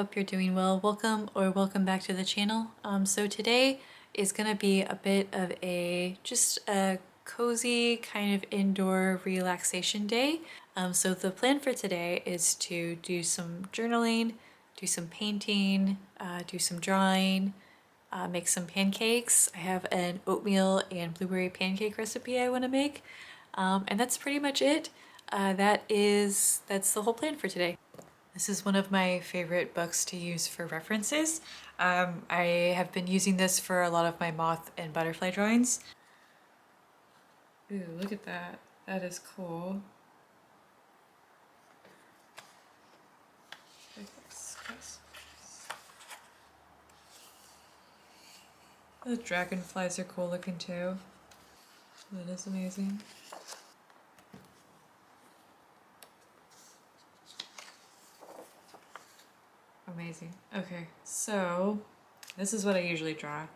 hope you're doing well. Welcome back to the channel. So today is gonna be a bit of just a cozy kind of indoor relaxation day. So the plan for today is to do some journaling, do some painting, do some drawing, make some pancakes. I have an oatmeal and blueberry pancake recipe I want to make, and that's pretty much it. That's the whole plan for today. This is one of my favorite books to use for references. I have been using this for a lot of my moth and butterfly drawings. Ooh, look at that. That is cool. The dragonflies are cool looking too. That is amazing. Amazing. Okay, so this is what I usually draw.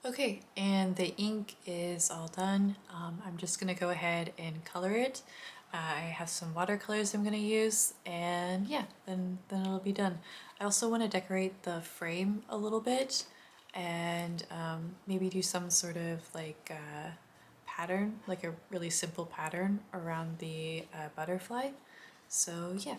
Okay, and the ink is all done. I'm just gonna go ahead and color it. I have some watercolors I'm gonna use, and yeah, then it'll be done. I also want to decorate the frame a little bit, and maybe do some sort of like pattern, like a really simple pattern around the butterfly. So yeah.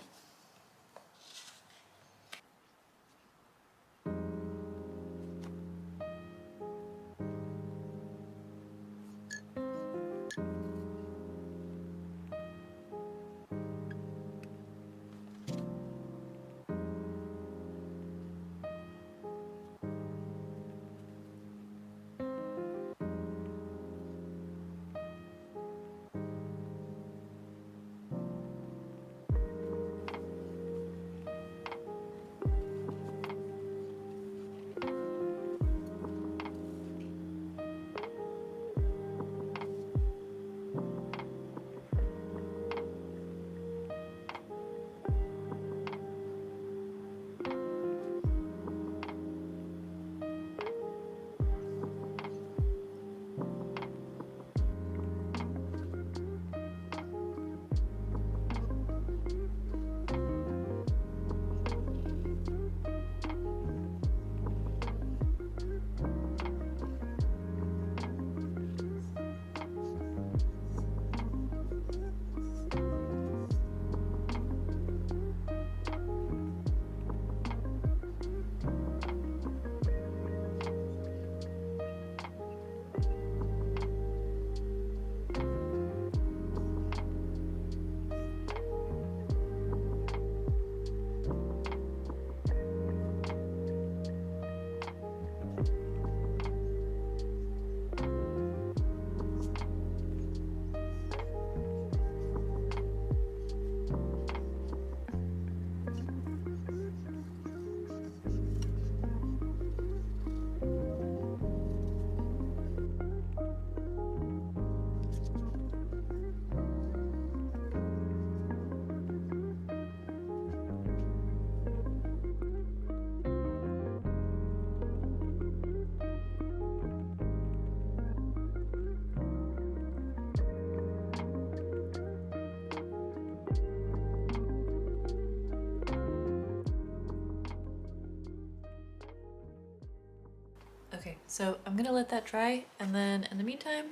So I'm gonna let that dry, and then in the meantime,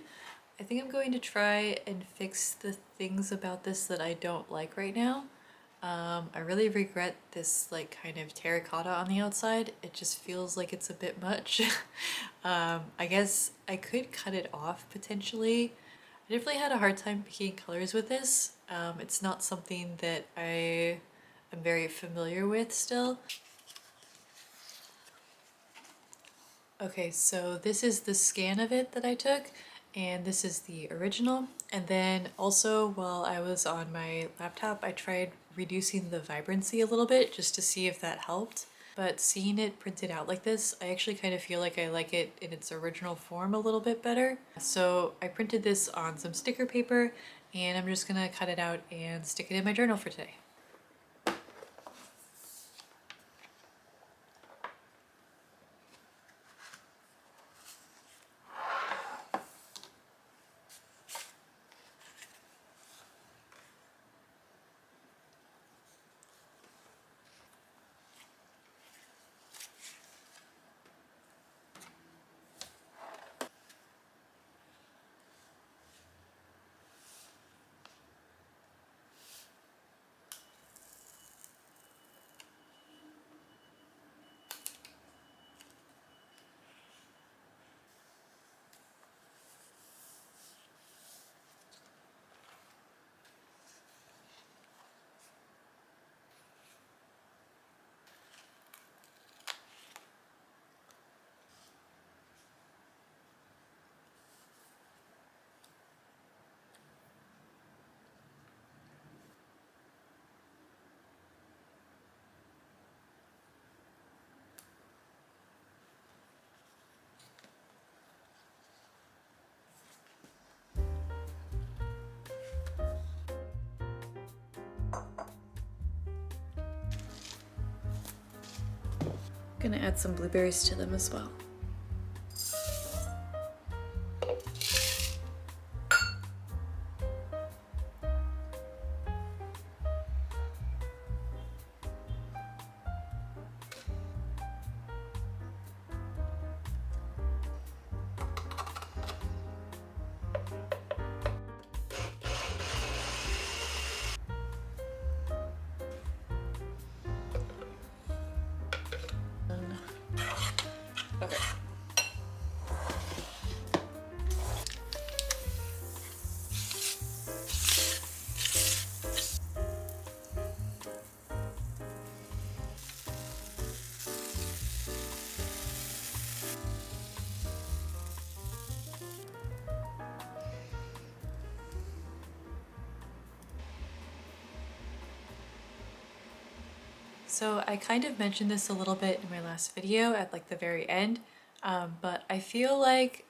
I think I'm going to try and fix the things about this that I don't like right now. I really regret this like kind of terracotta on the outside. It just feels like it's a bit much. I guess I could cut it off potentially. I definitely had a hard time picking colors with this. It's not something that I am very familiar with still. Okay, so this is the scan of it that I took, and this is the original. And then also while I was on my laptop, I tried reducing the vibrancy a little bit just to see if that helped. But seeing it printed out like this, I actually kind of feel like I like it in its original form a little bit better. So I printed this on some sticker paper, and I'm just gonna cut it out and stick it in my journal for today. Gonna add some blueberries to them as well. Okay. So I kind of mentioned this a little bit in my last video at like the very end, but I feel like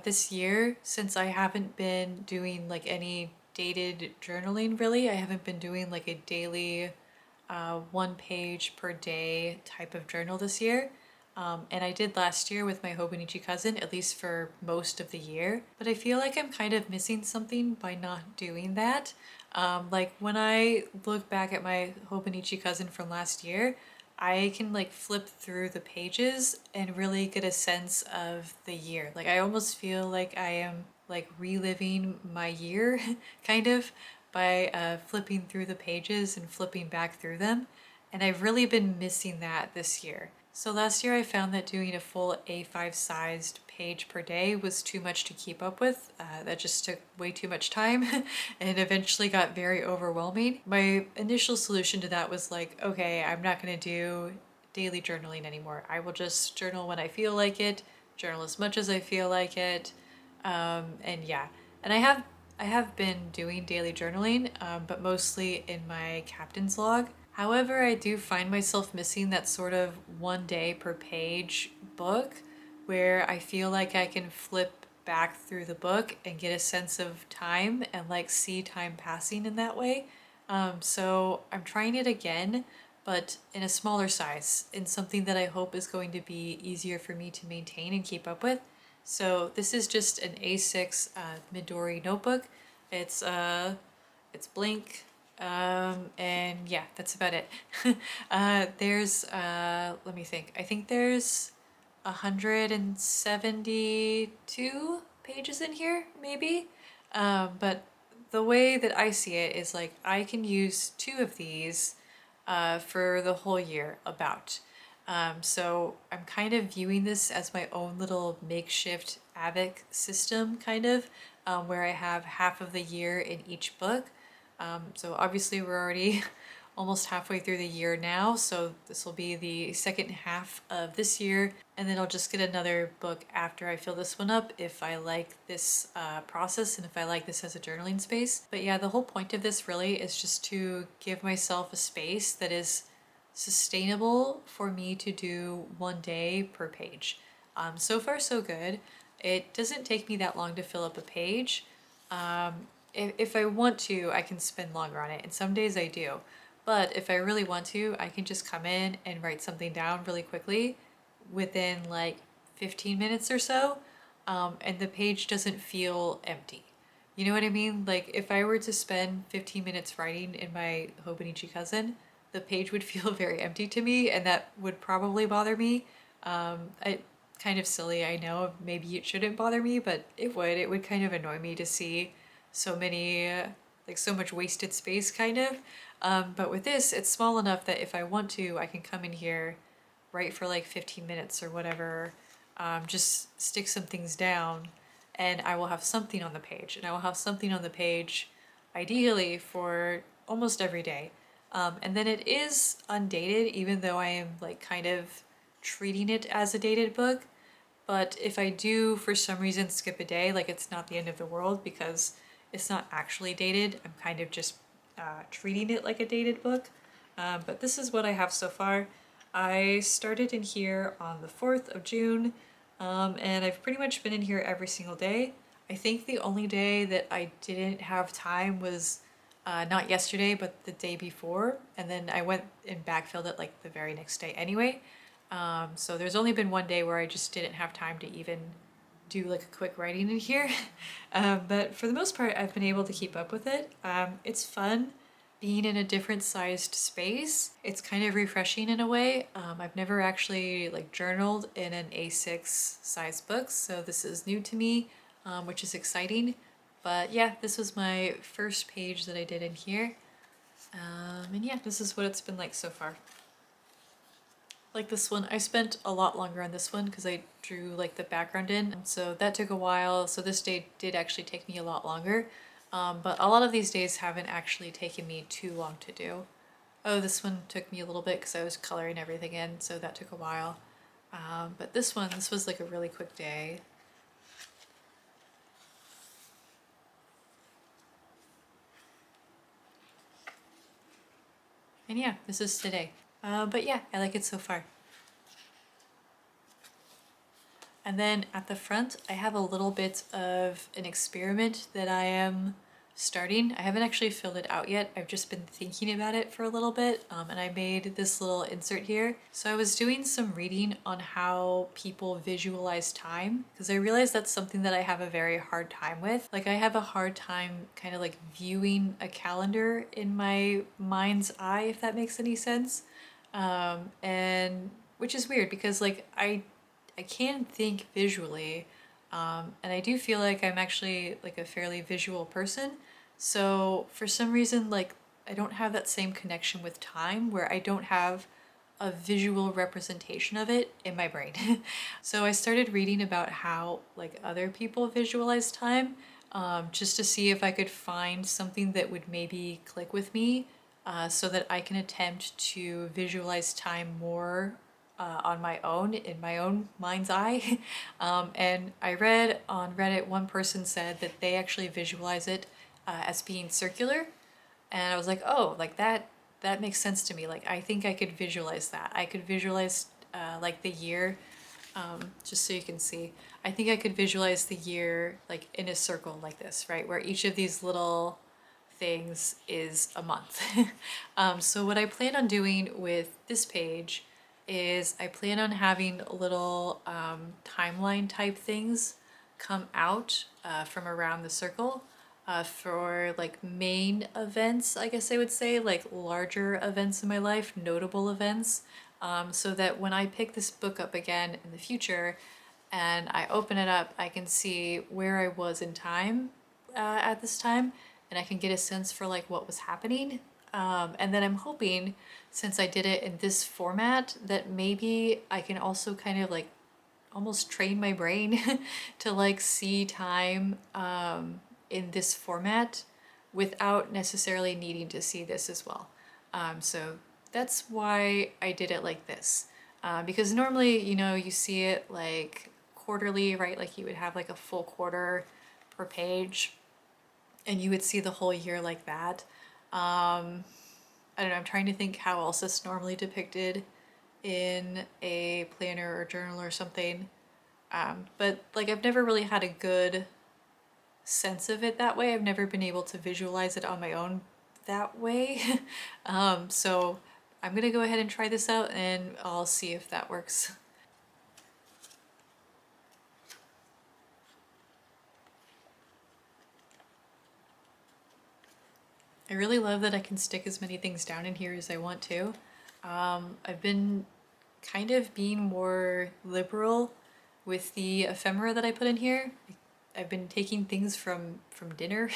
this year, since I haven't been doing like any dated journaling really, I haven't been doing like a daily 1 page per day type of journal this year. And I did last year with my Hobonichi cousin, at least for most of the year. But I feel like I'm kind of missing something by not doing that. Like when I look back at my Hobonichi cousin from last year, I can like flip through the pages and really get a sense of the year. Like I almost feel like I am like reliving my year kind of by flipping through the pages and flipping back through them. And I've really been missing that this year. So last year I found that doing a full A5 sized page per day was too much to keep up with. That just took way too much time and eventually got very overwhelming. My initial solution to that was like, okay, I'm not gonna do daily journaling anymore. I will just journal when I feel like it, journal as much as I feel like it. And yeah, and I have been doing daily journaling, but mostly in my captain's log. However, I do find myself missing that sort of 1 day per page book where I feel like I can flip back through the book and get a sense of time and like see time passing in that way. So I'm trying it again, but in a smaller size, in something that I hope is going to be easier for me to maintain and keep up with. So this is just an A6 Midori notebook. It's it's blank, and yeah, that's about it. There's let me think. I think there's 172 pages in here, maybe. But the way that I see it is like I can use two of these for the whole year about. So I'm kind of viewing this as my own little makeshift AVIC system, kind of, where I have half of the year in each book. So obviously we're already almost halfway through the year now, so this will be the second half of this year, and then I'll just get another book after I fill this one up if I like this process and if I like this as a journaling space. But yeah, the whole point of this really is just to give myself a space that is sustainable for me to do one day per page. So far so good. It doesn't take me that long to fill up a page. If I want to, I can spend longer on it, and some days I do. But if I really want to, I can just come in and write something down really quickly within like 15 minutes or so, and the page doesn't feel empty. You know what I mean? Like if I were to spend 15 minutes writing in my Hobonichi cousin, the page would feel very empty to me, and that would probably bother me. I kind of silly, I know. Maybe it shouldn't bother me, but it would. It would kind of annoy me to see so many, like so much wasted space, kind of. But with this, it's small enough that if I want to, I can come in here, write for like 15 minutes or whatever, just stick some things down, and I will have something on the page. And I will have something on the page, ideally, for almost every day. And then it is undated, even though I am like kind of treating it as a dated book. But if I do, for some reason, skip a day, like it's not the end of the world because it's not actually dated. I'm kind of just treating it like a dated book. But this is what I have so far. I started in here on the 4th of June, and I've pretty much been in here every single day. I think the only day that I didn't have time was not yesterday, but the day before, and then I went and backfilled it like the very next day anyway. So there's only been one day where I just didn't have time to even do like a quick writing in here. But for the most part, I've been able to keep up with it. It's fun being in a different sized space. It's kind of refreshing in a way. I've never actually like journaled in an A6 size book, so this is new to me, which is exciting. But yeah, this was my first page that I did in here. And yeah, this is what it's been like so far. Like this one, I spent a lot longer on this one because I drew like the background in, so that took a while. So this day did actually take me a lot longer, but a lot of these days haven't actually taken me too long to do. Oh, this one took me a little bit because I was coloring everything in, so that took a while. But this one, this was like a really quick day. And yeah, this is today. But yeah, I like it so far. And then at the front, I have a little bit of an experiment that I am starting. I haven't actually filled it out yet. I've just been thinking about it for a little bit, and I made this little insert here. So I was doing some reading on how people visualize time, because I realized that's something that I have a very hard time with. Like I have a hard time kind of like viewing a calendar in my mind's eye, if that makes any sense. And which is weird because like I can think visually, and I do feel like I'm actually like a fairly visual person. So for some reason, like I don't have that same connection with time where I don't have a visual representation of it in my brain. So I started reading about how like other people visualize time, just to see if I could find something that would maybe click with me, so that I can attempt to visualize time more on my own, in my own mind's eye. And I read on Reddit, one person said that they actually visualize it as being circular. And I was like, oh, like that makes sense to me. Like, I think I could visualize that. I could visualize like the year, just so you can see. I think I could visualize the year like in a circle like this, right? Where each of these little things is a month. So what I plan on doing with this page is I plan on having little timeline type things come out from around the circle for like main events, I guess I would say, like larger events in my life, notable events. so that when I pick this book up again in the future and I open it up, I can see where I was in time at this time, and I can get a sense for like what was happening. And then I'm hoping, since I did it in this format, that maybe I can also kind of like almost train my brain to like see time in this format without necessarily needing to see this as well. So that's why I did it like this. Because normally, you know, you see it like quarterly, right? Like you would have like a full quarter per page and you would see the whole year like that. I don't know, I'm trying to think how else it's normally depicted in a planner or journal or something. But like I've never really had a good sense of it that way. I've never been able to visualize it on my own that way. So I'm gonna go ahead and try this out and I'll see if that works. I really love that I can stick as many things down in here as I want to. I've been kind of being more liberal with the ephemera that I put in here. I've been taking things from dinner.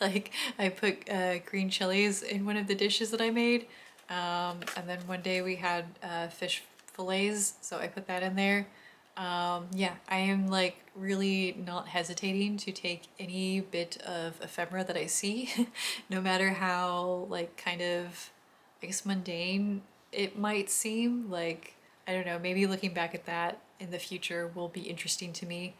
Like I put green chilies in one of the dishes that I made. And then one day we had fish fillets, so I put that in there. Yeah, I am like really not hesitating to take any bit of ephemera that I see, no matter how like kind of, I guess, mundane it might seem. Like, I don't know, maybe looking back at that in the future will be interesting to me.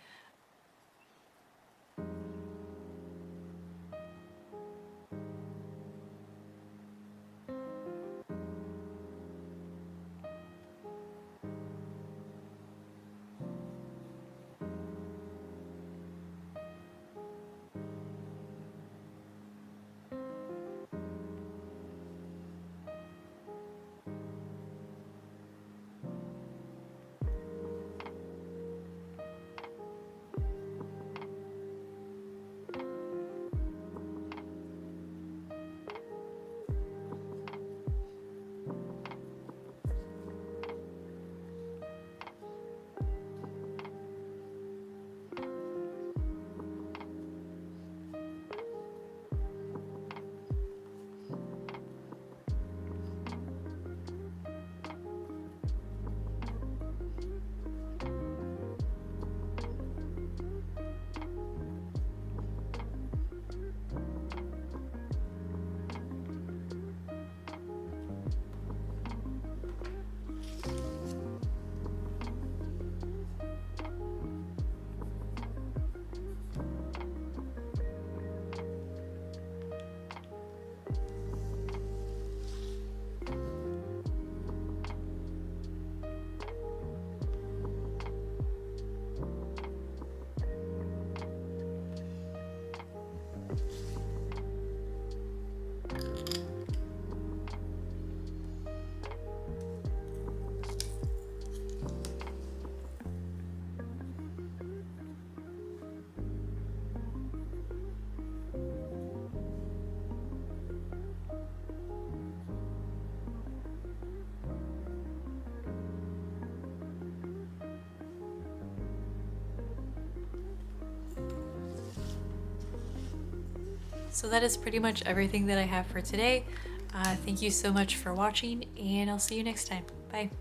So that is pretty much everything that I have for today. Thank you so much for watching, and I'll see you next time. Bye.